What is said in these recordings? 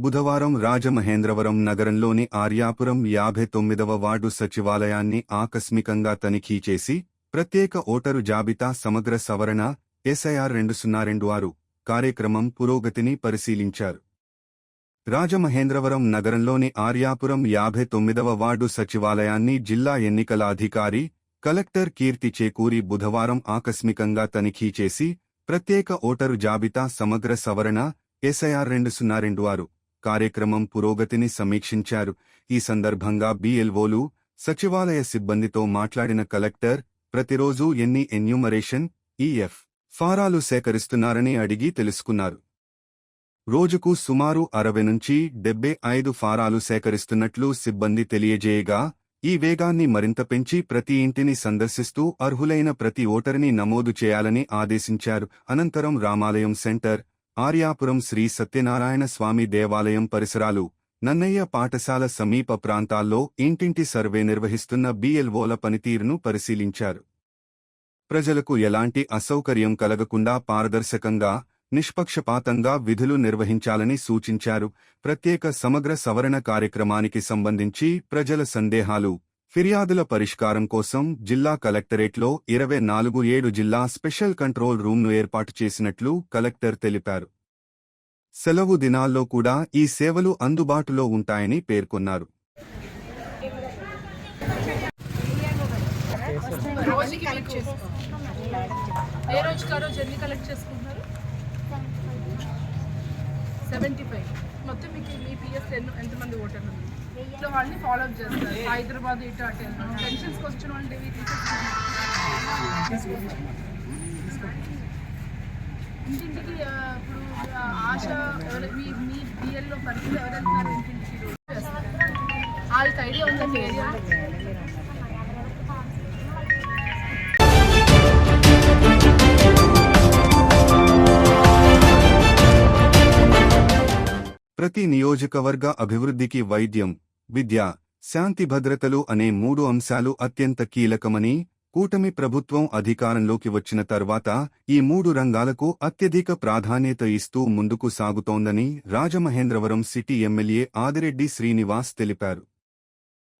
బుధవారం రాజమహేంద్రవరం నగరంలోని ఆర్యాపురం 59వ వార్డు సచివాలయాన్ని ఆకస్మికంగా తనిఖీ చేసి ప్రత్యేక ఓటరు జాబితా సమగ్ర సవరణ SIR 2026 కార్యక్రమం పురోగతిని పరిశీలించారు. రాజమహేంద్రవరం నగరంలోని ఆర్యాపురం 59వ వార్డు సచివాలయాన్ని జిల్లా ఎన్నికల అధికారి కలెక్టర్ కీర్తి చేకూరి బుధవారం ఆకస్మికంగా తనిఖీ చేసి ప్రత్యేక ఓటరు జాబితా సమగ్ర సవరణ SIR 2026 కార్యక్రమం పురోగతిని సమీక్షించారు. ఈ సందర్భంగా BLOలు, సచివాలయ సిబ్బందితో మాట్లాడిన కలెక్టర్ ప్రతిరోజు ఎన్ని ఎన్యూమరేషన్ EF ఫారాలు సేకరిస్తున్నారని అడిగి తెలుసుకున్నారు. రోజుకు సుమారు 60 నుంచి 75 ఫారాలు సేకరిస్తున్నట్లు సిబ్బంది తెలియజేయగా, ఈ వేగాన్ని మరింత పెంచి ప్రతి ఇంటిని సందర్శిస్తూ అర్హులైన ప్రతి ఓటరుని నమోదు చేయాలని ఆదేశించారు. అనంతరం రామాలయం సెంటర్, ఆర్యాపురం శ్రీ సత్యనారాయణ స్వామి దేవాలయం పరిసరాలు, నన్నయ్య పాఠశాల సమీప ప్రాంతాల్లో ఇంటింటి సర్వే నిర్వహిస్తున్న BLOల పనితీరును పరిశీలించారు. ప్రజలకు ఎలాంటి అసౌకర్యం కలగకుండా పారదర్శకంగా, నిష్పక్షపాతంగా విధులు నిర్వహించాలని సూచించారు. ప్రత్యేక సమగ్ర సవరణ కార్యక్రమానికి సంబంధించి ప్రజల సందేహాలు, ఫిర్యాదుల పరిష్కారం కోసం జిల్లా కలెక్టరేట్లో 24/7 జిల్లా స్పెషల్ కంట్రోల్ రూమ్ను ఏర్పాటు చేసినట్లు కలెక్టర్ తెలిపారు. సెలవు దినాల్లో కూడా ఈ సేవలు అందుబాటులో ఉంటాయని పేర్కొన్నారు. మొత్తం మీకు మీ పిఎస్ ఎంతమంది ఓటర్లు ఇట్లా వాళ్ళని ఫాలో అప్ చేస్తారు. హైదరాబాద్ ఇటు అటు పెన్షన్స్కి వచ్చిన వాళ్ళు ఇంటింటికి ఇప్పుడు ఆశ మీ బిఎల్లో పరిస్థితి ఎవరు వెళ్తున్నారు ఇంటింటికి వాళ్ళకి ఐడియా ఉందండి ఏరియా. ప్రతి నియోజకవర్గ అభివృద్ధికి వైద్యం, విద్య, శాంతి భద్రతలు అనే 3 అంశాలు అత్యంత కీలకమని, కూటమి ప్రభుత్వం అధికారంలోకి వచ్చిన తర్వాత ఈ 3 రంగాలకు అత్యధిక ప్రాధాన్యత ఇస్తూ ముందుకు సాగుతోందని రాజమహేంద్రవరం సిటీ ఎమ్మెల్యే ఆదిరెడ్డి శ్రీనివాస్ తెలిపారు.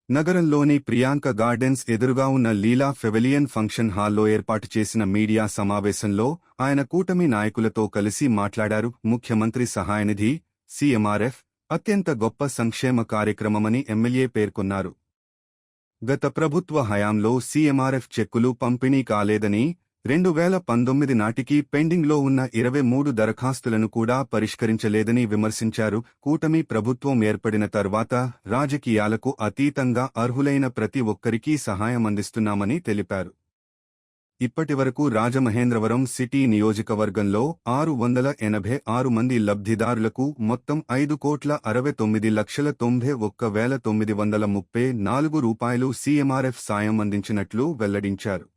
నగరంలోని ప్రియాంక గార్డెన్స్ ఎదురుగా ఉన్న లీలా పెవిలియన్ ఫంక్షన్ హాల్లో ఏర్పాటు చేసిన మీడియా సమావేశంలో ఆయన కూటమి నాయకులతో కలిసి మాట్లాడారు. ముఖ్యమంత్రి సహాయనిధి CMRF అత్యంత గొప్ప సంక్షేమ కార్యక్రమమని ఎమ్మెల్యే పేర్కొన్నారు. గత ప్రభుత్వ హయాంలో CMRF చెక్కులు పంపిణీ కాలేదని, 2019 నాటికి పెండింగ్లో ఉన్న 23 దరఖాస్తులను కూడా పరిష్కరించలేదని విమర్శించారు. కూటమి ప్రభుత్వం ఏర్పడిన తర్వాత రాజకీయాలకు అతీతంగా అర్హులైన ప్రతి ఒక్కరికీ సహాయం అందిస్తున్నామని తెలిపారు. ఇప్పటివరకు రాజమహేంద్రవరం సిటీ నియోజకవర్గంలో 686 మంది లబ్ధిదారులకు మొత్తం 5,69,91,934 రూపాయలు CMRF సాయం అందించినట్లు వెల్లడించారు.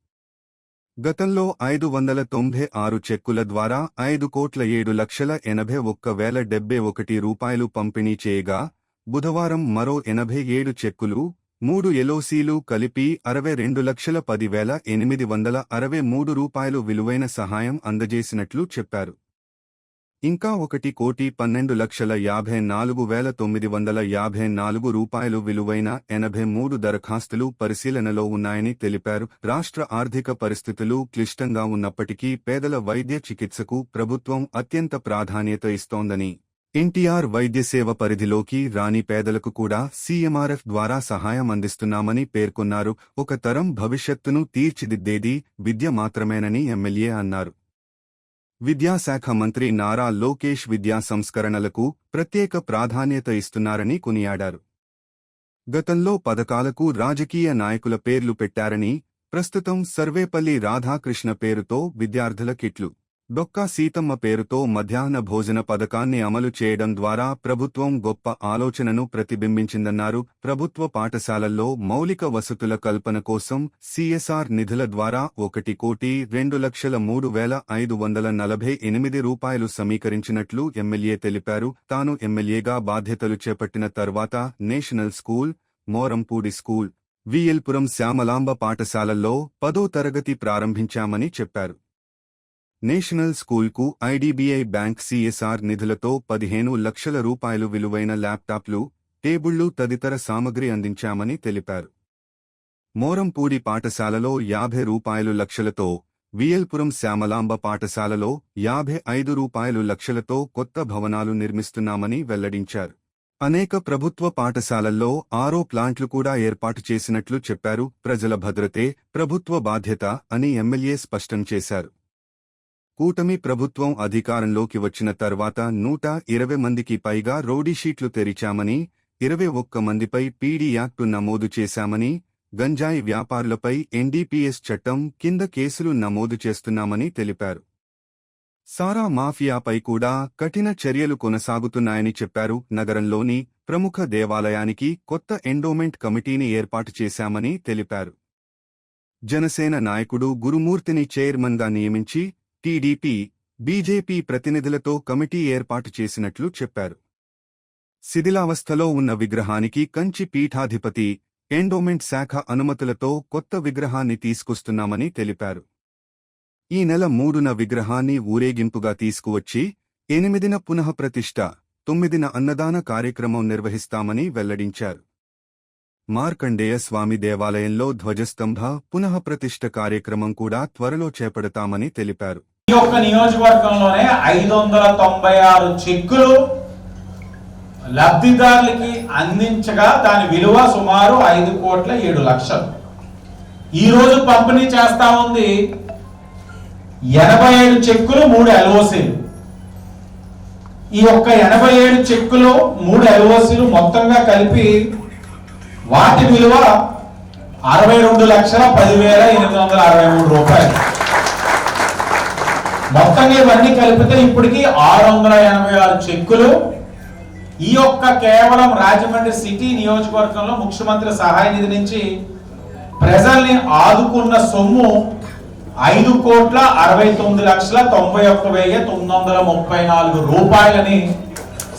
గతంలో 596 చెక్కుల ద్వారా 5,07,81,071 రూపాయలు పంపిణీ చేయగా, బుధవారం మరో 87 చెక్కులు, 3 LOCలు కలిపి 62,10,863 రూపాయలు విలువైన సహాయం అందజేసినట్లు చెప్పారు. ఇంకా 1,54,54,954 రూపాయలు విలువైన 83 దరఖాస్తులు పరిశీలనలో ఉన్నాయని తెలిపారు. రాష్ట్ర ఆర్థిక పరిస్థితులు క్లిష్టంగా ఉన్నప్పటికీ పేదల వైద్య చికిత్సకు ప్రభుత్వం అత్యంత ప్రాధాన్యత ఇస్తోందని, NTR వైద్యసేవ పరిధిలోకి రాని పేదలకు కూడా CMRF ద్వారా సహాయం అందిస్తున్నామని పేర్కొన్నారు. ఒక తరం భవిష్యత్తును తీర్చిదిద్దేది విద్య మాత్రమేనని ఎమ్మెల్యే అన్నారు. విద్యాశాఖ మంత్రి నారా లోకేష్ విద్యా సంస్కరణలకు ప్రత్యేక ప్రాధాన్యత ఇస్తున్నారని కొనియాడారు. గతంలో పథకాలకు రాజకీయ నాయకుల పేర్లు పెట్టారని, ప్రస్తుతం సర్వేపల్లి రాధాకృష్ణ పేరుతో విద్యార్థుల కిట్లు, డొక్కా సీతమ్మ పేరుతో మధ్యాహ్న భోజన పథకాన్ని అమలు చేయడం ద్వారా ప్రభుత్వం గొప్ప ఆలోచనను ప్రతిబింబించిందన్నారు. ప్రభుత్వ పాఠశాలల్లో మౌలిక వసతుల కల్పన కోసం CSR నిధుల ద్వారా 1,02,03,548 రూపాయలు సమీకరించినట్లు ఎమ్మెల్యే తెలిపారు. తాను ఎమ్మెల్యేగా బాధ్యతలు చేపట్టిన తర్వాత national school, Morampudi school, VL Puram Shyamalamba పాఠశాలల్లో 10వ తరగతి ప్రారంభించామని చెప్పారు. నేషనల్ స్కూల్కు ఐడిబిఐ బ్యాంక్ సిఎస్ఆర్ నిధులతో 15 లక్షల రూపాయలు విలువైన ల్యాప్టాప్లు, టేబుళ్లు తదితర సామగ్రి అందించామని తెలిపారు. మోరంపూడి పాఠశాలలో 50 రూపాయలు లక్షలతో, వియల్పురం శ్యామలాంబ పాఠశాలలో 55 రూపాయలు లక్షలతో కొత్త భవనాలు నిర్మిస్తున్నామని వెల్లడించారు. అనేక ప్రభుత్వ పాఠశాలల్లో ఆరో ప్లాంట్లు కూడా ఏర్పాటు చేసినట్లు చెప్పారు. ప్రజల భద్రతే ప్రభుత్వ బాధ్యత అని ఎమ్మెల్యే స్పష్టం చేశారు. కూటమి ప్రభుత్వం అధికారంలోకి వచ్చిన తర్వాత 120 మందికి పైగా రౌడీషీట్లు తెరిచామని, 21 మందిపై పీడీ యాక్టు నమోదు చేశామని, గంజాయి వ్యాపారులపై ఎన్డీపీఎస్ చట్టం కింద కేసులు నమోదు చేస్తున్నామని తెలిపారు. సారా మాఫియాపై కూడా కఠిన చర్యలు కొనసాగుతున్నాయని చెప్పారు. నగరంలోని ప్రముఖ దేవాలయానికి కొత్త ఎండోమెంట్ కమిటీని ఏర్పాటు చేశామని తెలిపారు. జనసేన నాయకుడు గురుమూర్తిని చైర్మన్గా నియమించి టీడీపీ, బీజేపీ ప్రతినిధులతో కమిటీ ఏర్పాటు చేసినట్లు చెప్పారు. శిథిలావస్థలో ఉన్న విగ్రహానికి కంచి పీఠాధిపతి, ఎండోమెంట్ శాఖ అనుమతులతో కొత్త విగ్రహాన్ని తీసుకొస్తున్నామని తెలిపారు. ఈ నెల 3న విగ్రహాన్ని ఊరేగింపుగా తీసుకువచ్చి 8న పునఃప్రతిష్ఠ, 9న అన్నదాన కార్యక్రమం నిర్వహిస్తామని వెల్లడించారు. మార్కండేయ స్వామి దేవాలయంలో ధ్వజస్తంభ పునఃప్రతిష్ఠ కార్యక్రమం కూడా త్వరలో చేపడతామని తెలిపారు. ఈ ఒక్క నియోజకవర్గంలోనే 596 చెక్కులు లబ్ధిదారులకి అందించగా దాని విలువ సుమారు 5,07,00,000. ఈ రోజు పంపిణీ చేస్తా ఉంది 87 చెక్కులు, 3 ఎల్ఓసీలు. ఈ ఒక్క 87 చెక్కులు, 3 ఎల్ఓసీలు మొత్తంగా కలిపి వాటి విలువ 62,10,863 రూపాయలు. మొత్తంగా ఇవన్నీ కలిపితే ఇప్పటికి 686 చెక్కులు ఈ యొక్క కేవలం రాజమండ్రి సిటీ నియోజకవర్గంలో ముఖ్యమంత్రి సహాయ నిధి నుంచి ప్రజల్ని ఆదుకున్న సొమ్ము 5,69,91,934 రూపాయలని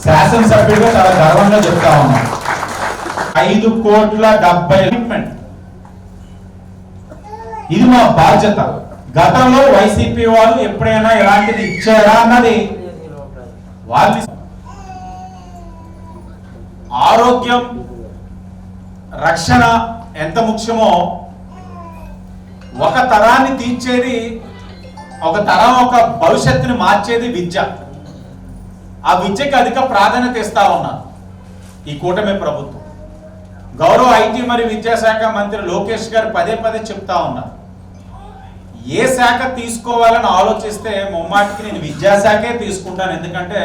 శాసనసభ్యుడిగా చాలా గర్వంగా చెప్తా ఉన్నాం. 5,70,00,000. ఇది మా బాధ్యత. గతంలో వైసీపీ వాళ్ళు ఎప్పుడైనా ఇలాంటిది ఇచ్చారా అన్నది వాళ్ళు. ఆరోగ్యం, రక్షణ ఎంత ముఖ్యమో ఒక తరాన్ని తీర్చేది, ఒక తరం ఒక భవిష్యత్తుని మార్చేది విద్య. ఆ విద్యకి అధిక ప్రాధాన్యత ఇస్తా ఉన్నారు ఈ కూటమి ప్రభుత్వం. గౌరవ ఐటీ మరియు విద్యాశాఖ మంత్రి లోకేష్ గారు పదే పదే చెప్తా ఉన్నారు, ఏ శాఖ తీసుకోవాలని ఆలోచిస్తే ముమ్మాటికి నేను విద్యాశాఖే తీసుకుంటాను. ఎందుకంటే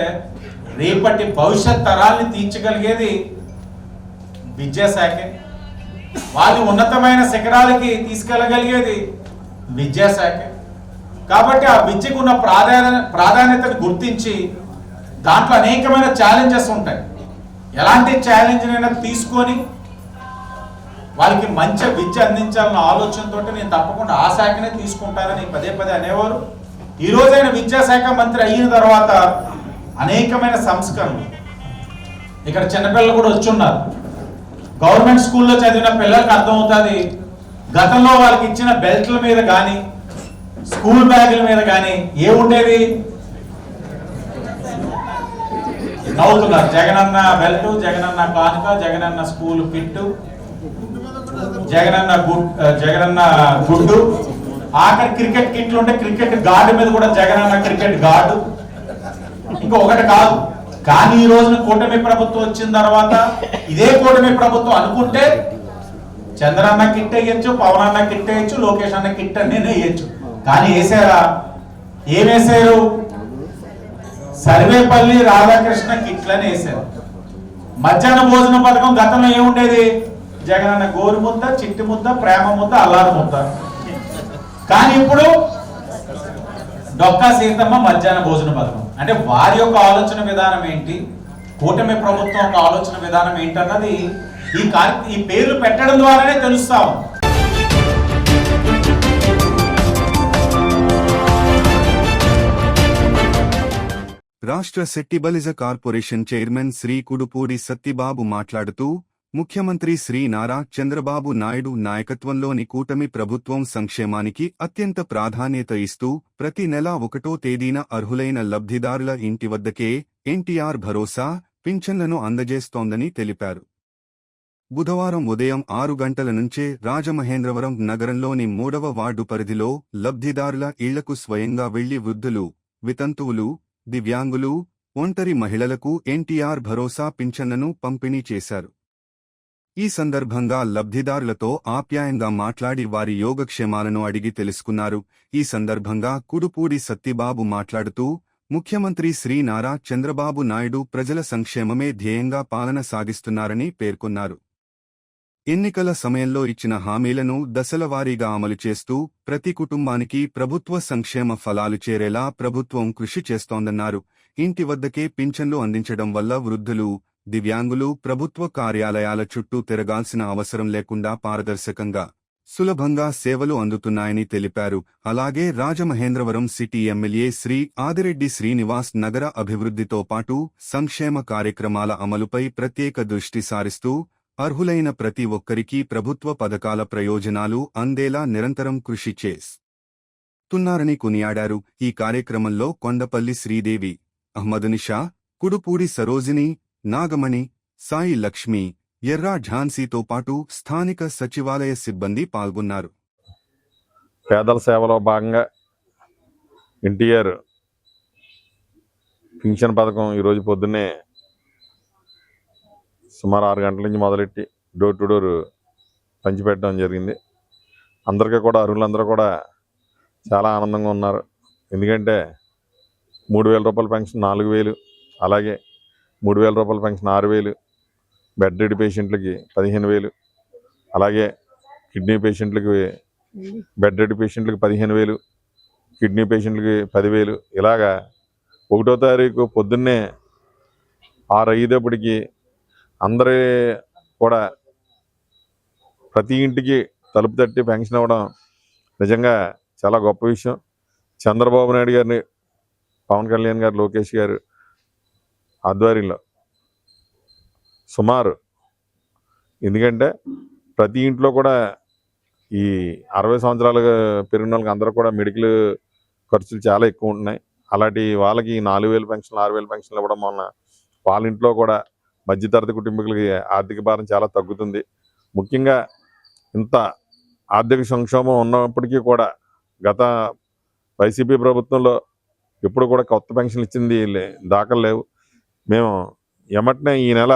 రేపటి భవిష్యత్ తరాల్ని తీర్చగలిగేది విద్యాశాఖే, వాళ్ళని ఉన్నతమైన శిఖరాలకి తీసుకెళ్ళగలిగేది విద్యాశాఖే. కాబట్టి ఆ విద్యకు ఉన్న ప్రాధాన్యతను గుర్తించి దాంట్లో అనేకమైన ఛాలెంజెస్ ఉంటాయి. ఎలాంటి ఛాలెంజ్నైనా తీసుకొని వాళ్ళకి మంచి విద్య అందించాలన్న ఆలోచనతో నేను తప్పకుండా ఆ శాఖనే తీసుకుంటానని పదే పదే అనేవారు. ఈ రోజైన విద్యాశాఖ మంత్రి అయిన తర్వాత అనేకమైన సంస్కరణలు. ఇక్కడ చిన్నపిల్లలు కూడా వచ్చున్నారు. గవర్నమెంట్ స్కూల్లో చదివిన పిల్లలకు అర్థమవుతుంది, గతంలో వాళ్ళకి ఇచ్చిన బెల్ట్ల మీద కానీ స్కూల్ బ్యాగుల మీద కానీ ఏముండేది? నవ్వుతున్నారు. జగనన్న బెల్ట్, జగనన్న కానుక, జగనన్న స్కూల్ కిట్టు, జగనన్న గుడ్డు, ఆఖరి క్రికెట్ కిట్లు ఉంటే క్రికెట్ గార్డు మీద కూడా జగనన్న క్రికెట్ గార్డు. ఇంకా ఒకటి కాదు. కానీ ఈ రోజున కూటమి ప్రభుత్వం వచ్చిన తర్వాత ఇదే కూటమి ప్రభుత్వం అనుకుంటే చంద్రన్న కిట్ వేయచ్చు, పవన్ అన్న కిట్ వేయచ్చు, లోకేష్ అన్న కిట్ అన్నీ వేయచ్చు. కానీ వేసారా? ఏమేసారు? సర్వేపల్లి రాధాకృష్ణ కిట్లని వేసారు. మధ్యాహ్న భోజన పథకం గతంలో ఏముండేది? జగనన్న గోరు ముద్ద, చిట్టి ముద్ద, ప్రేమ ముద్ద, అల్లారు ముద్ద. కానీ ఇప్పుడు డొక్కా సీతమ్మ మధ్యాహ్న భోజన పథకం. అంటే వారి యొక్క ఆలోచన విధానం ఏంటి, కూటమి ప్రభుత్వం యొక్క ఆలోచన విధానం ఏంటన్నది ఈ పేర్లు పెట్టడం ద్వారానే తెలుస్తా ఉంది. రాష్ట్ర శెట్టిబలిజ కార్పొరేషన్ చైర్మన్ శ్రీ కుడుపూడి సత్తిబాబు మాట్లాడుతూ ముఖ్యమంత్రి శ్రీ నారా చంద్రబాబు నాయుడు నాయకత్వంలోని కూటమి ప్రభుత్వం సంక్షేమానికి అత్యంత ప్రాధాన్యత ఇస్తూ ప్రతి నెల 1వ తేదీన అర్హులైన లబ్ధిదారుల ఇంటి వద్దకే ఎన్టీఆర్ భరోసా పింఛన్లను అందజేస్తోందని తెలిపారు. బుధవారం ఉదయం 6 గంటల నుంచే రాజమహేంద్రవరం నగరంలోని 3వ వార్డు పరిధిలో లబ్ధిదారుల ఇళ్లకు స్వయంగా వెళ్లి వృద్ధులు, వితంతువులు, దివ్యాంగులు, ఒంటరి మహిళలకు ఎన్టీఆర్ భరోసా పింఛన్లను పంపిణీ చేశారు. ఈ సందర్భంగా లబ్ధిదారులతో ఆప్యాయంగా మాట్లాడి వారి యోగక్షేమాలను అడిగి తెలుసుకున్నారు. ఈ సందర్భంగా కుడుపూడి సత్తిబాబు మాట్లాడుతూ ముఖ్యమంత్రి శ్రీ నారా చంద్రబాబు నాయుడు ప్రజల సంక్షేమమే ధ్యేయంగా పాలన సాగిస్తున్నారని పేర్కొన్నారు. ఎన్నికల సమయంలో ఇచ్చిన హామీలను దశలవారీగా అమలు చేస్తూ ప్రతి కుటుంబానికి ప్రభుత్వ సంక్షేమ ఫలాలు చేరేలా ప్రభుత్వం కృషి చేస్తోందన్నారు. ఇంటి వద్దకే పింఛన్లు అందించడం వల్ల వృద్ధులు, దివ్యాంగులు ప్రభుత్వ కార్యాలయాల చుట్టూ తిరగాల్సిన అవసరం లేకుండా పారదర్శకంగా, సులభంగా సేవలు అందుతున్నాయని తెలిపారు. అలాగే రాజమహేంద్రవరం సిటీ ఎమ్మెల్యే శ్రీ ఆదిరెడ్డి శ్రీనివాస్ నగర అభివృద్ధితో పాటు సంక్షేమ కార్యక్రమాల అమలుపై ప్రత్యేక దృష్టి సారిస్తూ అర్హులైన ప్రతి ఒక్కరికీ ప్రభుత్వ పథకాల ప్రయోజనాలు అందేలా నిరంతరం కృషి చేస్తున్నారని కొనియాడారు. ఈ కార్యక్రమంలో కొండపల్లి శ్రీదేవి, అహ్మదునిషా, కుడుపూడి సరోజిని, నాగమణి, సాయి లక్ష్మి, ఎర్రా ఝాన్సీతో పాటు స్థానిక సచివాలయ సిబ్బంది పాల్గొన్నారు. పేదల సేవలో భాగంగా ఎన్టీఆర్ పింఛన్ పథకం ఈరోజు పొద్దున్నే సుమారు 6 గంటల నుంచి మొదలెట్టి డోర్ టు డోర్ పంచిపెట్టడం జరిగింది. అందరికీ కూడా అర్హులందరూ కూడా చాలా ఆనందంగా ఉన్నారు. ఎందుకంటే 3,000 రూపాయల పెన్షన్ 4,000, అలాగే 3,000 రూపాయల పెన్షన్ 6,000, బెడ్ రెడ్ పేషెంట్లకి 15,000, అలాగే కిడ్నీ పేషెంట్లకి బెడ్ రెడ్ పేషెంట్లకి 15,000, కిడ్నీ పేషెంట్లకి 10,000. ఇలాగా 1వ తారీఖు పొద్దున్నే 6:05 అందరి కూడా ప్రతి ఇంటికి తలుపు తట్టి పెన్షన్ ఇవ్వడం నిజంగా చాలా గొప్ప విషయం. చంద్రబాబు నాయుడు గారిని, పవన్ కళ్యాణ్ గారు, లోకేష్ గారు ఆధ్వర్యంలో సుమారు, ఎందుకంటే ప్రతి ఇంట్లో కూడా ఈ 60 సంవత్సరాలు పెరిగిన వాళ్ళకి అందరూ కూడా మెడికల్ ఖర్చులు చాలా ఎక్కువ ఉంటున్నాయి. అలాంటి వాళ్ళకి 4,000 పెన్షన్లు, 6,000 పెన్షన్లు ఇవ్వడం వలన వాళ్ళ ఇంట్లో కూడా మధ్యతరగతి కుటుంబీకులకి ఆర్థిక భారం చాలా తగ్గుతుంది. ముఖ్యంగా ఇంత ఆర్థిక సంక్షోభం ఉన్నప్పటికీ కూడా గత వైసీపీ ప్రభుత్వంలో ఎప్పుడు కూడా కొత్త పెన్షన్లు ఇచ్చింది దాఖలు లేవు. మేము ఎమ్మటనే ఈ నెల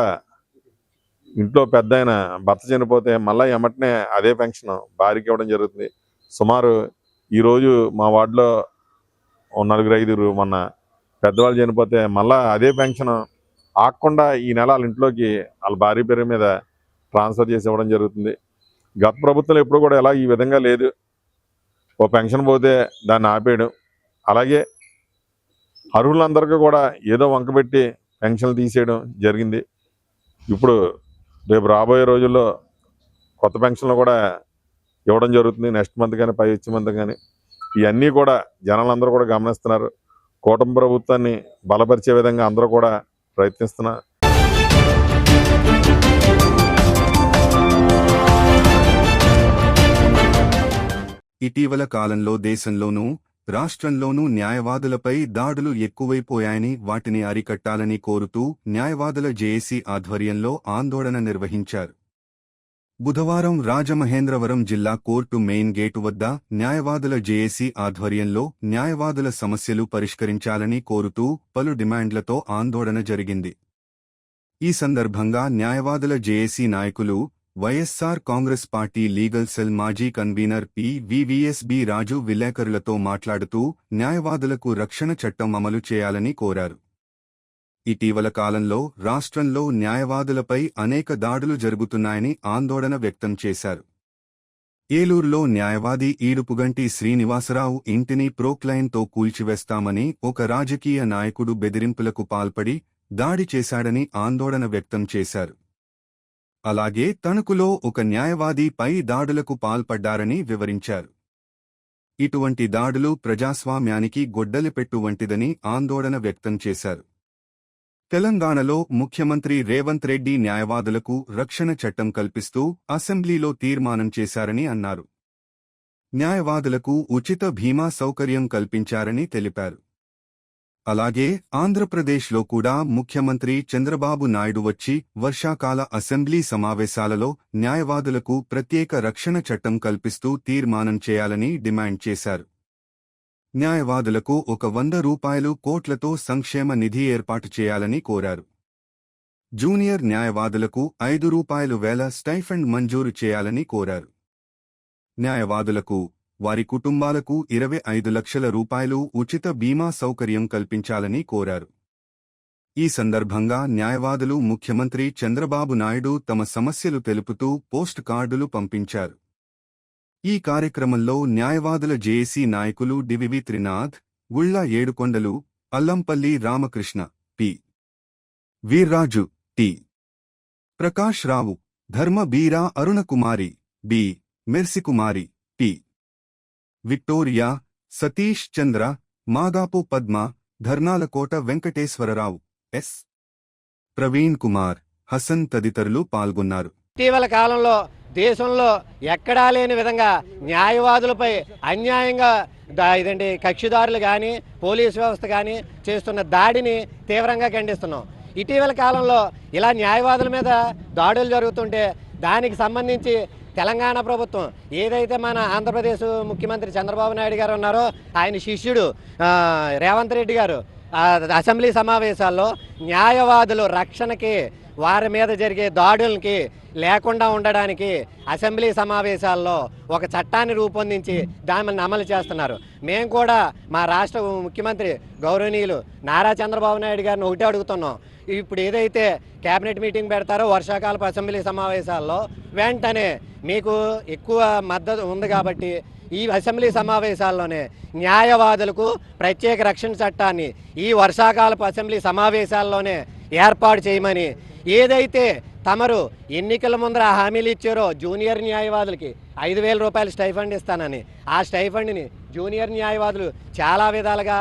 ఇంట్లో పెద్ద ఆయన భర్త చనిపోతే మళ్ళీ ఎమ్మటనే అదే పెన్షన్ భార్యకి ఇవ్వడం జరుగుతుంది. సుమారు ఈరోజు మా వార్డులో 4-5 మొన్న పెద్దవాళ్ళు చనిపోతే మళ్ళీ అదే పెన్షన్ ఆగకుండా ఈ నెల వాళ్ళ ఇంట్లోకి వాళ్ళ భార్య పేరు మీద ట్రాన్స్ఫర్ చేసి ఇవ్వడం జరుగుతుంది. గత ప్రభుత్వంలో ఎప్పుడు కూడా ఎలా ఈ విధంగా లేదు. ఓ పెన్షన్ పోతే దాన్ని ఆపేయడం, అలాగే అర్హులందరికీ కూడా ఏదో వంకబెట్టి పెన్షన్లు తీసేయడం జరిగింది. ఇప్పుడు రేపు రాబోయే రోజుల్లో కొత్త పెన్షన్లు కూడా ఇవ్వడం జరుగుతుంది. నెక్స్ట్ మంత్ కానీ పై వచ్చే మంత్ కానీ. ఇవన్నీ కూడా జనాలందరూ కూడా గమనిస్తున్నారు. కూటమి ప్రభుత్వాన్ని బలపరిచే విధంగా అందరూ కూడా ప్రయత్నిస్తున్నారు. ఇటీవల కాలంలో దేశంలోనూ రాష్ట్రంలోనూ న్యాయవాదులపై దాడులు ఎక్కువైపోయాయని, వాటిని అరికట్టాలని కోరుతూ న్యాయవాదుల జేఏసీ ఆధ్వర్యంలో ఆందోళన నిర్వహించారు. బుధవారం రాజమహేంద్రవరం జిల్లా కోర్టు మెయిన్ గేటు వద్ద న్యాయవాదుల జేఏసీ ఆధ్వర్యంలో న్యాయవాదుల సమస్యలు పరిష్కరించాలని కోరుతూ పలు డిమాండ్లతో ఆందోళన జరిగింది. ఈ సందర్భంగా న్యాయవాదుల జేఏసీ నాయకులు, YSR Congress party legal cell మాజీ కన్వీనర్ పి.వి.వి.ఎస్.బి. రాజు విలేకరులతో మాట్లాడుతూ న్యాయవాదులకు రక్షణ చట్టం అమలు చేయాలని కోరారు. ఇటీవల కాలంలో రాష్ట్రంలో న్యాయవాదులపై అనేక దాడులు జరుగుతున్నాయని ఆందోళన వ్యక్తం చేశారు. ఏలూరులో న్యాయవాది ఈడుపుగంటి శ్రీనివాసరావు ఇంటిని ప్రోక్లైన్తో కూల్చివేస్తామని ఒక రాజకీయ నాయకుడు బెదిరింపులకు పాల్పడి దాడి చేశాడని ఆందోళన వ్యక్తం చేశారు. అలాగే తణుకులో ఒక న్యాయవాది పై దాడులకు పాల్పడ్డారని వివరించారు. ఇటువంటి దాడులు ప్రజాస్వామ్యానికి గొడ్డలిపెట్టు వంటిదని ఆందోళన వ్యక్తం చేశారు. తెలంగాణలో ముఖ్యమంత్రి రేవంత్ రెడ్డి న్యాయవాదులకు రక్షణ చట్టం కల్పిస్తూ అసెంబ్లీలో తీర్మానం చేశారని అన్నారు. న్యాయవాదులకు ఉచిత బీమా సౌకర్యం కల్పించారని తెలిపారు. అలాగే ఆంధ్రప్రదేశ్లో కూడా ముఖ్యమంత్రి చంద్రబాబు నాయుడు వచ్చి వర్షాకాల అసెంబ్లీ సమావేశాలలో న్యాయవాదులకు ప్రత్యేక రక్షణ చట్టం కల్పిస్తూ తీర్మానం చేయాలని డిమాండ్ చేశారు. న్యాయవాదులకు ఒక 100 రూపాయలు కోట్లతో సంక్షేమ నిధి ఏర్పాటు చేయాలని కోరారు. జూనియర్ న్యాయవాదులకు 5 రూపాయలు వేల స్టైఫండ్ మంజూరు చేయాలని కోరారు. న్యాయవాదులకు, వారి కుటుంబాలకు 25 లక్షల రూపాయలు ఉచిత బీమా సౌకర్యం కల్పించాలని కోరారు. ఈ సందర్భంగా న్యాయవాదులు ముఖ్యమంత్రి చంద్రబాబు నాయుడు తమ సమస్యలు తెలుపుతూ పోస్ట్ కార్డులు పంపించారు. ఈ కార్యక్రమంలో న్యాయవాదుల జేఏసీ నాయకులు DVV Trinath, Gulla Edukondalu, Allampalli Ramakrishna, P. Veerraju, T. Prakash Rao, Dharma Beera Arunakumari, B. Mercykumari, P. Victoria, Satish Chandra, Magapu Padma, Dharnalakota Venkateswararao, S. Praveen Kumar, Hasan తదితరులు పాల్గొన్నారు. ఇటీవల కాలంలో దేశంలో ఎక్కడా లేని విధంగా న్యాయవాదులపై అన్యాయంగా కక్షిదారులు కానీ పోలీసు వ్యవస్థ కానీ చేస్తున్న దాడిని తీవ్రంగా ఖండిస్తున్నాం. ఇటీవల కాలంలో ఇలా న్యాయవాదుల మీద దాడులు జరుగుతుంటే దానికి సంబంధించి తెలంగాణ ప్రభుత్వం ఏదైతే మన ఆంధ్రప్రదేశ్ ముఖ్యమంత్రి చంద్రబాబు నాయుడు గారు ఉన్నారో ఆయన శిష్యుడు రేవంత్ రెడ్డి గారు అసెంబ్లీ సమావేశాల్లో న్యాయవాదులు రక్షణకి, వారి మీద జరిగే దాడులకి లేకుండా ఉండడానికి అసెంబ్లీ సమావేశాల్లో ఒక చట్టాన్ని రూపొందించి దాన్ని అమలు చేస్తున్నారు. మేము కూడా మా రాష్ట్ర ముఖ్యమంత్రి గౌరవనీయులు నారా చంద్రబాబు నాయుడు గారిని ఒకటే అడుగుతున్నాం. ఇప్పుడు ఏదైతే కేబినెట్ మీటింగ్ పెడతారో వర్షాకాలపు అసెంబ్లీ సమావేశాల్లో వెంటనే మీకు ఎక్కువ మద్దతు ఉంది కాబట్టి ఈ అసెంబ్లీ సమావేశాల్లోనే న్యాయవాదులకు ప్రత్యేక రక్షణ చట్టాన్ని ఈ వర్షాకాలపు అసెంబ్లీ సమావేశాల్లోనే ఏర్పాటు చేయమని, ఏదైతే తమరు ఎన్నికల ముందర హామీలు ఇచ్చారో జూనియర్ న్యాయవాదులకి 5,000 రూపాయలు స్టైఫండ్ ఇస్తానని, ఆ స్టైఫండ్ని జూనియర్ న్యాయవాదులు చాలా విధాలుగా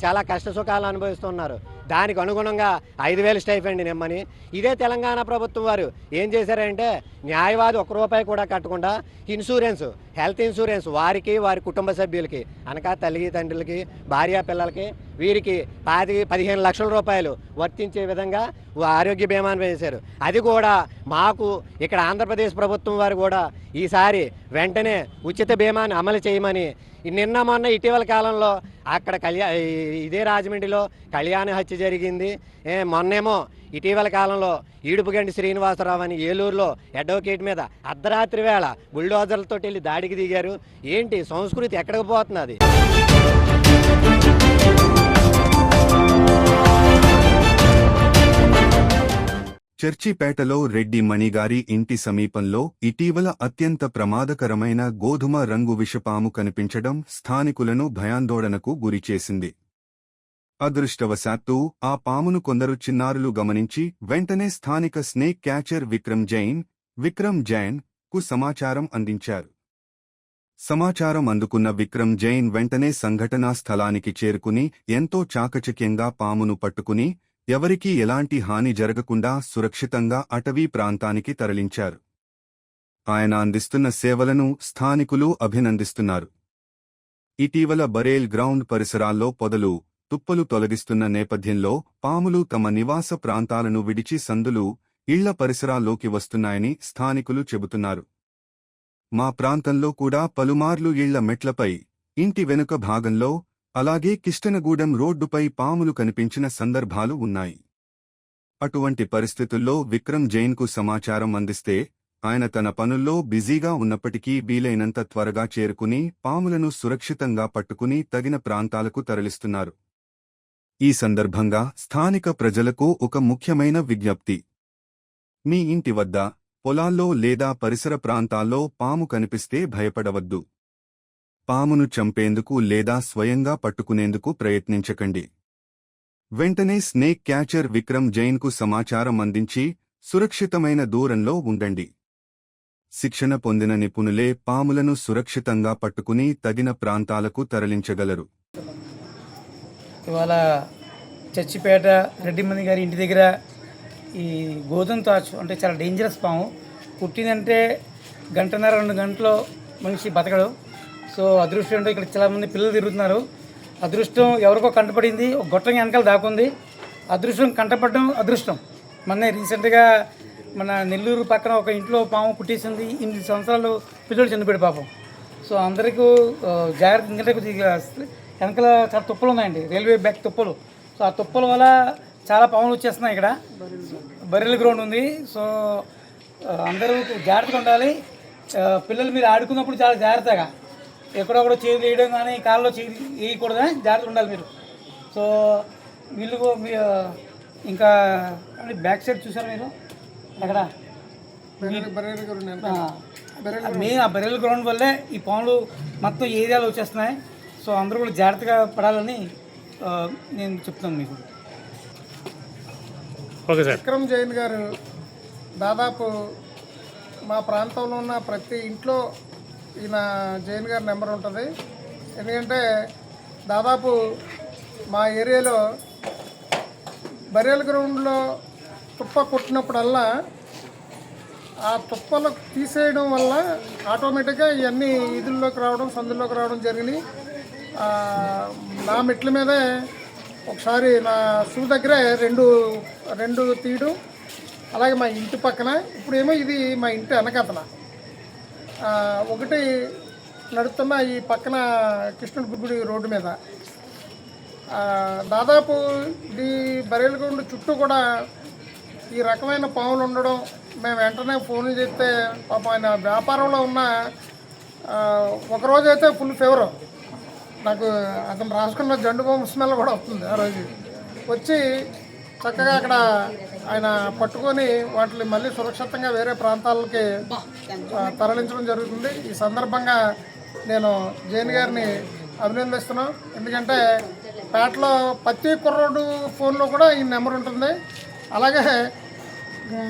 చాలా కష్ట సుఖాలు అనుభవిస్తున్నారు. దానికి అనుగుణంగా 5,000 స్టైఫండ్ ఇమ్మని, ఇదే తెలంగాణ ప్రభుత్వం వారు ఏం చేశారంటే న్యాయవాది 1 రూపాయి కూడా కట్టకుండా ఇన్సూరెన్స్, హెల్త్ ఇన్సూరెన్స్ వారికి, వారి కుటుంబ సభ్యులకి అనగా తల్లి తండ్రులకి, భార్య పిల్లలకి వీరికి 15 లక్షల రూపాయలు వర్తించే విధంగా ఆరోగ్య బీమాను వేశారు. అది కూడా మాకు ఇక్కడ ఆంధ్రప్రదేశ్ ప్రభుత్వం వారు కూడా ఈసారి వెంటనే ఉచిత బీమాను అమలు చేయమని, నిన్న మొన్న ఇటీవల కాలంలో అక్కడ ఇదే రాజమండ్రిలో కళ్యాణ హత్య జరిగింది. మొన్నేమో ఇటీవల కాలంలో ఈడుపుగంటి శ్రీనివాసరావు అని ఏలూరులో అడ్వకేట్ మీద అర్ధరాత్రి వేళ బుల్డోజర్లతో వెళ్ళి దాడికి దిగారు. ఏంటి సంస్కృతి ఎక్కడికి పోతున్నది? చర్చిపేటలో రెడ్డి మణిగారి ఇంటి సమీపంలో ఇటీవల అత్యంత ప్రమాదకరమైన గోధుమ రంగు విషపాము కనిపించడం స్థానికులను భయాందోళనకు గురిచేసింది. అదృష్టవశాత్తు ఆ పామును కొందరు చిన్నారులు గమనించి వెంటనే స్థానిక స్నేక్ క్యాచర్ విక్రమ్ జైన్ కు సమాచారం అందించారు. సమాచారం అందుకున్న విక్రమ్ జైన్ వెంటనే సంఘటనా స్థలానికి చేరుకుని ఎంతో చాకచక్యంగా పామును పట్టుకుని ఎవరికీ ఎలాంటి హాని జరగకుండా సురక్షితంగా అటవీ ప్రాంతానికి తరలించారు. ఆయన అందిస్తున్న సేవలను స్థానికులు అభినందిస్తున్నారు. ఇటీవల బరేల్ గ్రౌండ్ పరిసరాల్లో పొదలు, తుప్పలు తొలగిస్తున్న నేపథ్యంలో పాములు తమ నివాస ప్రాంతాలను విడిచి సందులు, ఇళ్ల పరిసరాల్లోకి వస్తున్నాయని స్థానికులు చెబుతున్నారు. మా ప్రాంతంలో కూడా పలుమార్లు ఇళ్ల మెట్లపై, ఇంటి వెనుక భాగంలో, అలాగే కిష్టనగూడెం రోడ్డుపై పాములు కనిపించిన సందర్భాలు ఉన్నాయి. అటువంటి పరిస్థితుల్లో విక్రమ్ జైన్కు సమాచారం అందిస్తే ఆయన తన పనుల్లో బిజీగా ఉన్నప్పటికీ వీలైనంత త్వరగా చేరుకుని పాములను సురక్షితంగా పట్టుకుని తగిన ప్రాంతాలకు తరలిస్తున్నారు. ఈ సందర్భంగా స్థానిక ప్రజలకు ఒక ముఖ్యమైన విజ్ఞప్తి: మీ ఇంటి వద్ద, పొలాల్లో లేదా పరిసర ప్రాంతాల్లో పాము కనిపిస్తే భయపడవద్దు. పామును చంపేందుకు లేదా స్వయంగా పట్టుకునేందుకు ప్రయత్నించకండి. వెంటనే స్నేక్ క్యాచర్ విక్రమ్ జైన్కు సమాచారం అందించి సురక్షితమైన దూరంలో ఉండండి. శిక్షణ పొందిన నిపుణులే పాములను సురక్షితంగా పట్టుకుని తగిన ప్రాంతాలకు తరలించగలరు. ఇవాళ చచ్చిపేట రెడ్డిమణి గారి ఇంటి దగ్గర ఈ గోధుమ తాచు అంటే చాలా డేంజరస్ పాము కుట్టిందంటే 1.5-2 గంటలో మనిషి బతకడు. సో అదృష్టం అంటే ఇక్కడ చాలామంది పిల్లలు తిరుగుతున్నారు. అదృష్టం ఎవరికో కంటపడింది, ఒక గొట్టం వెనకాల దాకుంది. అదృష్టం కంటపడడం అదృష్టం. మొన్నే రీసెంట్గా మన నెల్లూరు పక్కన ఒక ఇంట్లో పాము కుట్టేసింది. 8 సంవత్సరాలు పిల్లలు చనిపోయాడు పాపం. సో అందరికీ జాగ్రత్త, ఎందుకంటే కొద్దిగా వెనకాల చాలా తుప్పలు ఉన్నాయండి, రైల్వే బ్యాక్ తుప్పలు. సో ఆ తుప్పల వల్ల చాలా పాములు వచ్చేస్తున్నాయి. ఇక్కడ బర్రెల గ్రౌండ్ ఉంది. సో అందరూ జాగ్రత్తగా ఉండాలి. పిల్లలు మీరు ఆడుకున్నప్పుడు చాలా జాగ్రత్తగా, ఎక్కడొక్కడ చేతులు వేయడం కానీ కాళ్ళలో చేయి వేయకూడదు, జాగ్రత్తగా ఉండాలి మీరు. సో వీళ్ళు ఇంకా బ్యాక్ సైడ్ చూసారు మీరు అక్కడ మెయిన్ ఆ బర్రెల గ్రౌండ్ వల్లే ఈ పాములు మొత్తం ఏరియాలో వచ్చేస్తున్నాయి. సో అందరూ కూడా జాగ్రత్తగా పడాలని నేను చెప్తాను మీకు. విక్రమ్ జైన్ గారు దాదాపు మా ప్రాంతంలో ఉన్న ప్రతి ఇంట్లో ఈయన జైన్ గారి నెంబర్ ఉంటుంది. ఎందుకంటే దాదాపు మా ఏరియాలో బర్రెల గ్రౌండ్లో తుప్ప కొట్టినప్పుడల్లా ఆ తుప్పలు తీసేయడం వల్ల ఆటోమేటిక్గా ఇవన్నీ ఈదుల్లోకి రావడం, సందుల్లోకి రావడం జరిగినాయి. నా మెట్ల మీదే ఒకసారి నా షూ దగ్గరే రెండు తీయడం, అలాగే మా ఇంటి పక్కన, ఇప్పుడేమో ఇది మా ఇంటి వెనకతల ఒకటి నడుస్తున్న ఈ పక్కన కృష్ణుడి గుడి రోడ్డు మీద దాదాపు ఇది బర్రెల గ్రౌండ్ చుట్టూ కూడా ఈ రకమైన పాములు ఉండడం. మేము వెంటనే ఫోన్లు చేస్తే పాపం ఆయన వ్యాపారంలో ఉన్న ఒకరోజు అయితే ఫుల్ ఫీవరు, నాకు అతను రాసుకున్న జండు బాంబు స్మెల్ కూడా వస్తుంది. ఆ రోజు వచ్చి చక్కగా అక్కడ ఆయన పట్టుకొని వాటిని మళ్ళీ సురక్షితంగా వేరే ప్రాంతాలకి తరలించడం జరుగుతుంది. ఈ సందర్భంగా నేను జైన్ గారిని అభినందిస్తున్నాను. ఎందుకంటే పేటలో ప్రతి కుర్రోడు ఫోన్లో కూడా ఈ నెంబర్ ఉంటుంది. అలాగే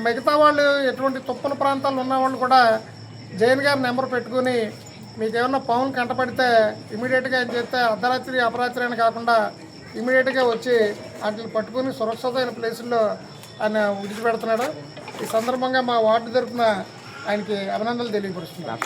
మిగతా వాళ్ళు ఎటువంటి తుప్పల ప్రాంతాల్లో ఉన్న వాళ్ళు కూడా జైన్ గారి నెంబర్ పెట్టుకుని మీకు ఏమన్నా పాములు కంటపడితే ఇమీడియట్గా ఏం చేస్తే అర్ధరాత్రి అపరాత్రి అని కాకుండా ఇమీడియట్గా వచ్చి వాటిని పట్టుకుని సురక్షితమైన ప్లేసుల్లో ఆయన విడిచిపెడుతున్నాడు. ఈ సందర్భంగా మా వార్డు తరఫున ఆయనకి అభినందనలు తెలియపరుస్తున్నాను.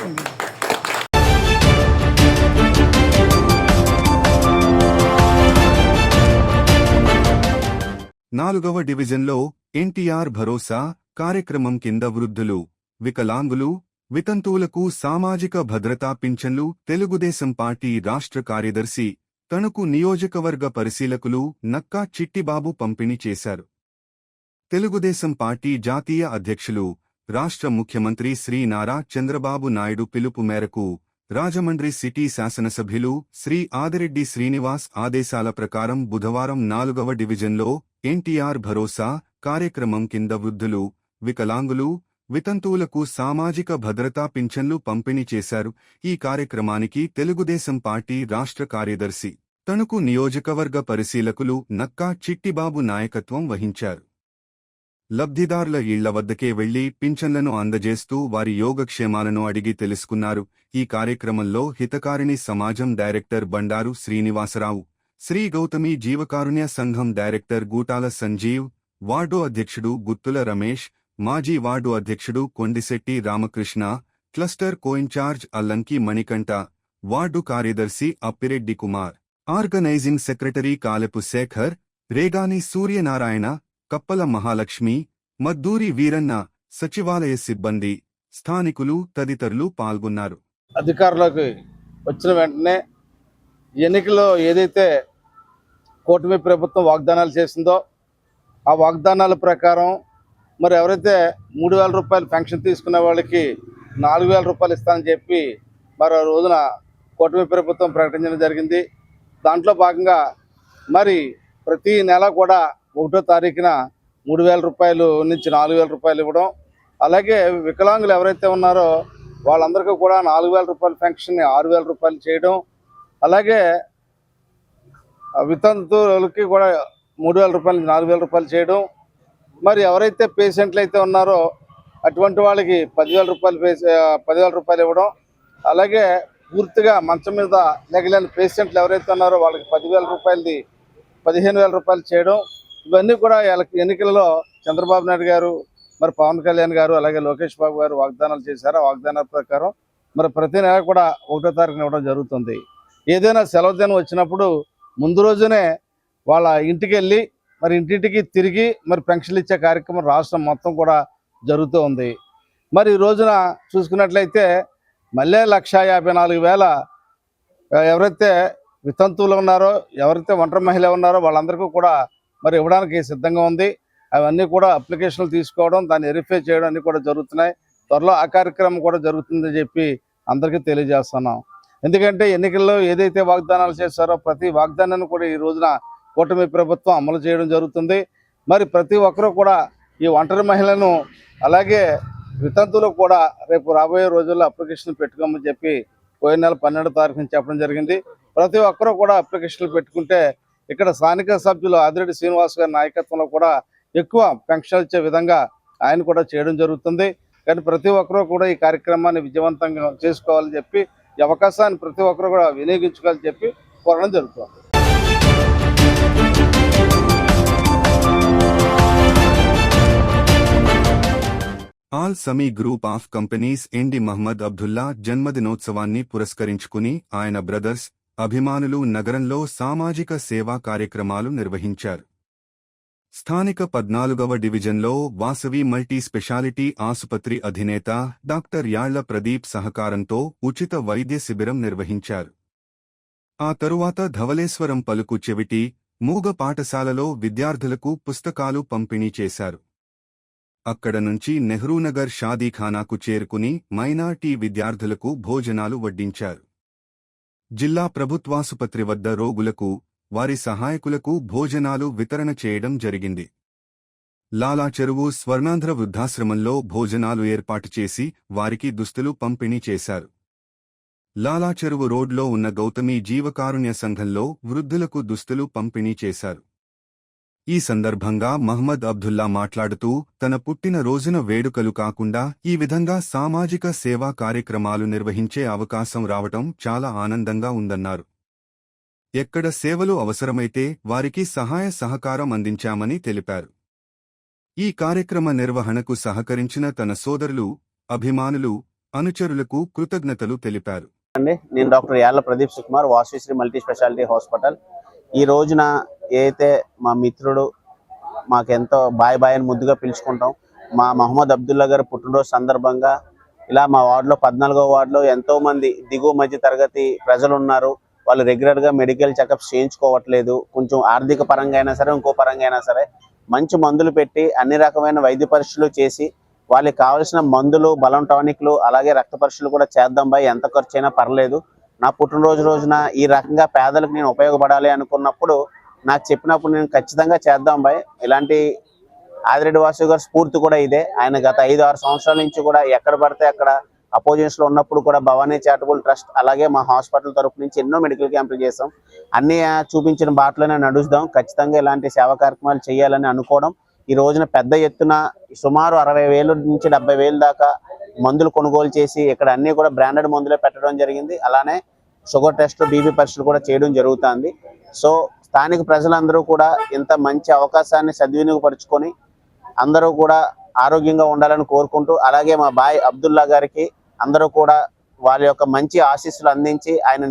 4వ డివిజన్లో ఎన్టీఆర్ భరోసా కార్యక్రమం కింద వృద్ధులు, వికలాంగులు, వితంతువులకు సామాజిక భద్రతా పింఛన్లు తెలుగుదేశం పార్టీ రాష్ట్ర కార్యదర్శి తణుకు నియోజకవర్గ పరిశీలకులు నక్కా చిట్టిబాబు పంపిణీ చేశారు. తెలుగుదేశం పార్టీ జాతీయ అధ్యక్షులు, రాష్ట్ర ముఖ్యమంత్రి శ్రీ నారా చంద్రబాబు నాయుడు పిలుపు మేరకు రాజమండ్రి సిటీ శాసనసభ్యులు శ్రీ ఆదిరెడ్డి శ్రీనివాస్ ఆదేశాల ప్రకారం బుధవారం 4వ డివిజన్లో ఎన్టీఆర్ భరోసా కార్యక్రమం కింద వృద్ధులు, వికలాంగులు, వితంతువులకు సామాజిక భద్రతా పింఛన్లు పంపిణీ చేశారు. ఈ కార్యక్రమానికి తెలుగుదేశం పార్టీ రాష్ట్ర కార్యదర్శి, తణుకు నియోజకవర్గ పరిశీలకులు నక్కా చిట్టిబాబు నాయకత్వం వహించారు. లబ్ధిదారుల ఇళ్ల వద్దకే వెళ్లి పింఛన్లను అందజేస్తూ వారి యోగక్షేమాలను అడిగి తెలుసుకున్నారు. ఈ కార్యక్రమంలో హితకారిణి సమాజం డైరెక్టర్ బండారు శ్రీనివాసరావు, శ్రీ గౌతమి జీవకారుణ్య సంఘం డైరెక్టర్ గూటాల సంజీవ్, వార్డు అధ్యక్షుడు గుత్తుల రమేష్, మాజీ వార్డు అధ్యక్షుడు కొండిశెట్టి రామకృష్ణ, క్లస్టర్ కోఇన్ఛార్జ్ అల్లంకి మణికంఠ, వార్డు కార్యదర్శి అప్పిరెడ్డి కుమార్, ఆర్గనైజింగ్ సెక్రటరీ కాలెపు శేఖర్, రేగాని సూర్యనారాయణ, కప్పల మహాలక్ష్మి, మద్దూరి వీరన్న, సచివాలయ సిబ్బంది, స్థానికులు తదితరులు పాల్గొన్నారు. అధికారులకు వచ్చిన వెంటనే ఎన్నికల్లో ఏదైతే కూటమి ప్రభుత్వం వాగ్దానాలు చేసిందో ఆ వాగ్దానాల ప్రకారం మరి ఎవరైతే 3,000 రూపాయలు పెన్షన్ తీసుకునే వాళ్ళకి 4,000 రూపాయలు ఇస్తానని చెప్పి మరి ఆ రోజున కూటమి ప్రభుత్వం ప్రకటించడం జరిగింది. దాంట్లో భాగంగా మరి ప్రతి నెల కూడా 1వ తారీఖున 3,000 రూపాయలు నుంచి 4,000 రూపాయలు ఇవ్వడం, అలాగే వికలాంగులు ఎవరైతే ఉన్నారో వాళ్ళందరికీ కూడా 4,000 రూపాయల పెన్షన్ని 6,000 రూపాయలు చేయడం, అలాగే వితంతువులకి కూడా 3,000 రూపాయలు 4,000 రూపాయలు చేయడం, మరి ఎవరైతే పేషెంట్లు అయితే ఉన్నారో అటువంటి వాళ్ళకి 10,000 రూపాయలు ఇవ్వడం, అలాగే పూర్తిగా మంచం మీద మిగిలిన పేషెంట్లు ఎవరైతే ఉన్నారో వాళ్ళకి 10,000 రూపాయలది 15,000 రూపాయలు చేయడం, ఇవన్నీ కూడా ఎన్నికలలో చంద్రబాబు నాయుడు గారు, మరి పవన్ కళ్యాణ్ గారు, అలాగే లోకేష్ బాబు గారు వాగ్దానాలు చేశారు. ఆ వాగ్దానాల ప్రకారం మరి ప్రతి నెల కూడా 1వ తారీఖున ఇవ్వడం జరుగుతుంది. ఏదైనా సెలవు దినం వచ్చినప్పుడు ముందు రోజునే వాళ్ళ ఇంటికి వెళ్ళి మరి ఇంటింటికి తిరిగి మరి పెన్షన్లు ఇచ్చే కార్యక్రమం రాష్ట్రం మొత్తం కూడా జరుగుతూ ఉంది. మరి ఈ రోజున చూసుకున్నట్లయితే మళ్ళీ 1,54,000 ఎవరైతే వితంతువులు ఉన్నారో, ఎవరైతే ఒంటరి మహిళ ఉన్నారో వాళ్ళందరికీ కూడా మరి ఇవ్వడానికి సిద్ధంగా ఉంది. అవన్నీ కూడా అప్లికేషన్లు తీసుకోవడం, దాన్ని వెరిఫై చేయడం అన్నీ కూడా జరుగుతున్నాయి. త్వరలో ఆ కార్యక్రమం కూడా జరుగుతుందని చెప్పి అందరికీ తెలియజేస్తున్నాం. ఎందుకంటే ఎన్నికల్లో ఏదైతే వాగ్దానాలు చేస్తారో ప్రతి వాగ్దానాన్ని కూడా ఈ రోజున కూటమి ప్రభుత్వం అమలు చేయడం జరుగుతుంది. మరి ప్రతి ఒక్కరూ కూడా ఈ ఒంటరి మహిళలను అలాగే వితంతువులు కూడా రేపు రాబోయే రోజుల్లో అప్లికేషన్ పెట్టుకోమని చెప్పి పోయిన నెల 12వ తారీఖున చెప్పడం జరిగింది. ప్రతి ఒక్కరూ కూడా అప్లికేషన్లు పెట్టుకుంటే ఇక్కడ స్థానిక సభ్యులు ఆదిరెడ్డి శ్రీనివాస్ గారి నాయకత్వంలో కూడా ఎక్కువ పెన్షన్ ఇచ్చే విధంగా ఆయన కూడా చేయడం జరుగుతుంది. కానీ ప్రతి ఒక్కరూ కూడా ఈ కార్యక్రమాన్ని విజయవంతంగా చేసుకోవాలని చెప్పి, ఈ అవకాశాన్ని ప్రతి ఒక్కరూ కూడా వినియోగించుకోవాలని చెప్పి కోరడం జరుగుతుంది. Al Sami group of companies MD Mohammed Abdullah జన్మదినోత్సవాన్ని పురస్కరించుకుని ఆయన బ్రదర్స్ అభిమానులు నగరంలో సామాజిక సేవా కార్యక్రమాలు నిర్వహించారు. స్థానిక 14వ డివిజన్లో వాసవి మల్టీ స్పెషాలిటీ ఆసుపత్రి అధినేత డాక్టర్ యాళ్ల ప్రదీప్ సహకారంతో ఉచిత వైద్య శిబిరం నిర్వహించారు. ఆ తరువాత ధవళేశ్వరం పలుకు చెవిటి, మూగ పాఠశాలలో విద్యార్థులకు పుస్తకాలు పంపిణీ చేశారు. అక్కడ నుంచి నెహ్రూనగర్ షాదీఖానాకు చేరుకుని మైనార్టీ విద్యార్థులకు భోజనాలు వడ్డించారు. జిల్లా ప్రభుత్వాసుపత్రి వద్ద రోగులకు, వారి సహాయకులకు భోజనాలు వితరణ చేయడం జరిగింది. లాలా చెరువు స్వర్ణాంధ్ర వృద్ధాశ్రమంలో భోజనాలు ఏర్పాటు చేసి వారికి దుస్తులు పంపిణీ చేశారు. లాలా చెరువు రోడ్లో ఉన్న గౌతమి జీవకారుణ్య సంఘంలో వృద్ధులకు దుస్తులు పంపిణీ చేశారు. ఈ సందర్భంగా మహ్మద్ అబ్దుల్లా మాట్లాడుతూ తన పుట్టిన రోజున వేడుకలు కాకుండా ఈ విధంగా సామాజిక సేవా కార్యక్రమాలు నిర్వహించే అవకాశం రావటం చాలా ఆనందంగా ఉందన్నారు. ఎక్కడ సేవలు అవసరమైతే వారికి సహాయ సహకారం అందించామని తెలిపారు. ఈ కార్యక్రమ నిర్వహణకు సహకరించిన తన సోదరులు, అభిమానులు, అనుచరులకు కృతజ్ఞతలు తెలిపారు. నేను doctor Yalla Pradeep Sukumar, Vasavisri multi speciality hospital. ఈ రోజున ఏదైతే మా మిత్రుడు మాకెంతో బాయ్ బాయ్ అని ముద్దుగా పిలుచుకుంటాం, మా మహమ్మద్ అబ్దుల్లా గారి పుట్టినరోజు సందర్భంగా ఇలా మా వార్డులో 14వ వార్డులో ఎంతోమంది దిగువ మధ్య తరగతి ప్రజలు ఉన్నారు. వాళ్ళు రెగ్యులర్గా మెడికల్ చెకప్స్ చేయించుకోవట్లేదు. కొంచెం ఆర్థిక పరంగా అయినా సరే, ఇంకో పరంగా అయినా సరే మంచి మందులు పెట్టి అన్ని రకమైన వైద్య పరీక్షలు చేసి వాళ్ళకి కావాల్సిన మందులు, బలం టానిక్లు, అలాగే రక్త పరీక్షలు కూడా చేద్దాం బాయ్, ఎంత ఖర్చు అయినా పర్లేదు. నా పుట్టినరోజు రోజున ఈ రకంగా పేదలకు నేను ఉపయోగపడాలి అనుకున్నప్పుడు నాకు చెప్పినప్పుడు నేను ఖచ్చితంగా చేద్దాం బాయ్. ఇలాంటి ఆదిరెడ్డి వాసు గారి స్ఫూర్తి కూడా ఇదే. ఆయన గత 5-6 సంవత్సరాల నుంచి కూడా ఎక్కడ పడితే అక్కడ అపోజిషన్లో ఉన్నప్పుడు కూడా భవానీ చారిటబుల్ ట్రస్ట్ అలాగే మా హాస్పిటల్ తరఫు నుంచి ఎన్నో మెడికల్ క్యాంపులు చేస్తాం. అన్నీ చూపించిన బాటలోనే నడుస్తాం. ఖచ్చితంగా ఇలాంటి సేవా కార్యక్రమాలు చేయాలని అనుకోవడం. ఈ రోజున పెద్ద ఎత్తున సుమారు 60,000 నుంచి 70,000 దాకా మందులు కొనుగోలు చేసి ఇక్కడ అన్నీ కూడా బ్రాండెడ్ మందులే పెట్టడం జరిగింది. అలానే షుగర్ టెస్ట్, బీపీ పరీక్షలు కూడా చేయడం జరుగుతుంది. సో స్థానిక ప్రజలందరూ కూడా ఇంత మంచి అవకాశాన్ని సద్వినియోగపరుచుకొని అందరూ కూడా ఆరోగ్యంగా ఉండాలని కోరుకుంటూ, అలాగే మా బాయ్ అబ్దుల్లా గారికి అందరూ కూడా వాళ్ళ యొక్క మంచి ఆశీస్సులు అందించి ఆయన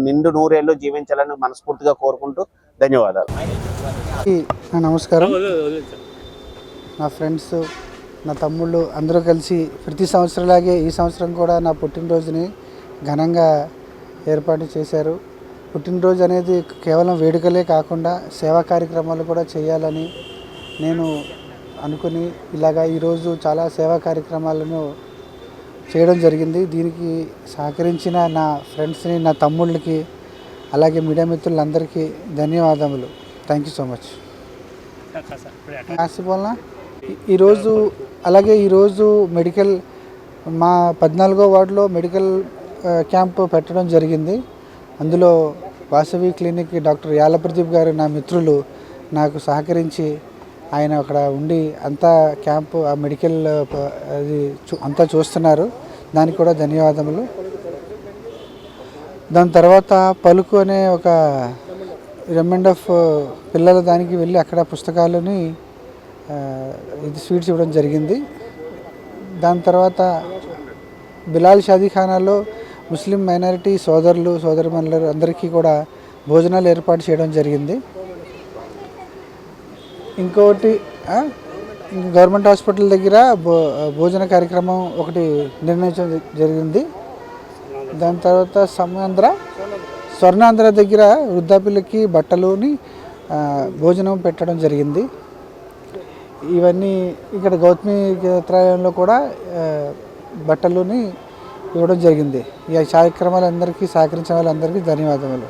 నిండు నూరేళ్లు జీవించాలని మనస్ఫూర్తిగా కోరుకుంటూ ధన్యవాదాలు. నమస్కారం. నా ఫ్రెండ్స్, నా తమ్ముళ్ళు అందరూ కలిసి ప్రతి సంవత్సరంలాగే ఈ సంవత్సరం కూడా నా పుట్టినరోజుని ఘనంగా ఏర్పాటు చేశారు. పుట్టినరోజు అనేది కేవలం వేడుకలే కాకుండా సేవా కార్యక్రమాలు కూడా చేయాలని నేను అనుకుని ఇలాగా ఈరోజు చాలా సేవా కార్యక్రమాలను చేయడం జరిగింది. దీనికి సహకరించిన నా ఫ్రెండ్స్ని, నా తమ్ముళ్ళకి, అలాగే మీడియా మిత్రులందరికీ ధన్యవాదములు. Thank you so much. ఆసిపోల్నా ఈరోజు అలాగే ఈరోజు మెడికల్ మా 14వ వార్డులో మెడికల్ క్యాంప్ పెట్టడం జరిగింది. అందులో వాసవి క్లినిక్ డాక్టర్ యాళ్ల ప్రదీప్ గారు నా మిత్రులు నాకు సహకరించి ఆయన అక్కడ ఉండి అంతా క్యాంపు, ఆ మెడికల్ అది అంతా చూస్తున్నారు. దానికి కూడా ధన్యవాదములు. దాని తర్వాత పలుకు అనే ఒక రిమైండ్ ఆఫ్ పిల్లల దానికి వెళ్ళి అక్కడ పుస్తకాలని ఇది స్వీట్స్ ఇవ్వడం జరిగింది. దాని తర్వాత బిలాల్ షాదీఖానాలో ముస్లిం మైనారిటీ సోదరులు సోదరిమణులు అందరికీ కూడా భోజనాలు ఏర్పాటు చేయడం జరిగింది. ఇంకోటి గవర్నమెంట్ హాస్పిటల్ దగ్గర భోజన కార్యక్రమం ఒకటి నిర్ణయించడం జరిగింది. దాని తర్వాత స్వర్ణాంధ్ర దగ్గర వృద్ధాప్యులకి బట్టలుని భోజనం పెట్టడం జరిగింది. ఇవన్నీ ఇక్కడ గౌతమి త్రయంలో కూడా బట్టలుని ఇవ్వడం జరిగింది. ఈ కార్యక్రమాలందరికీ సహకరించిన వాళ్ళందరికీ ధన్యవాదములు.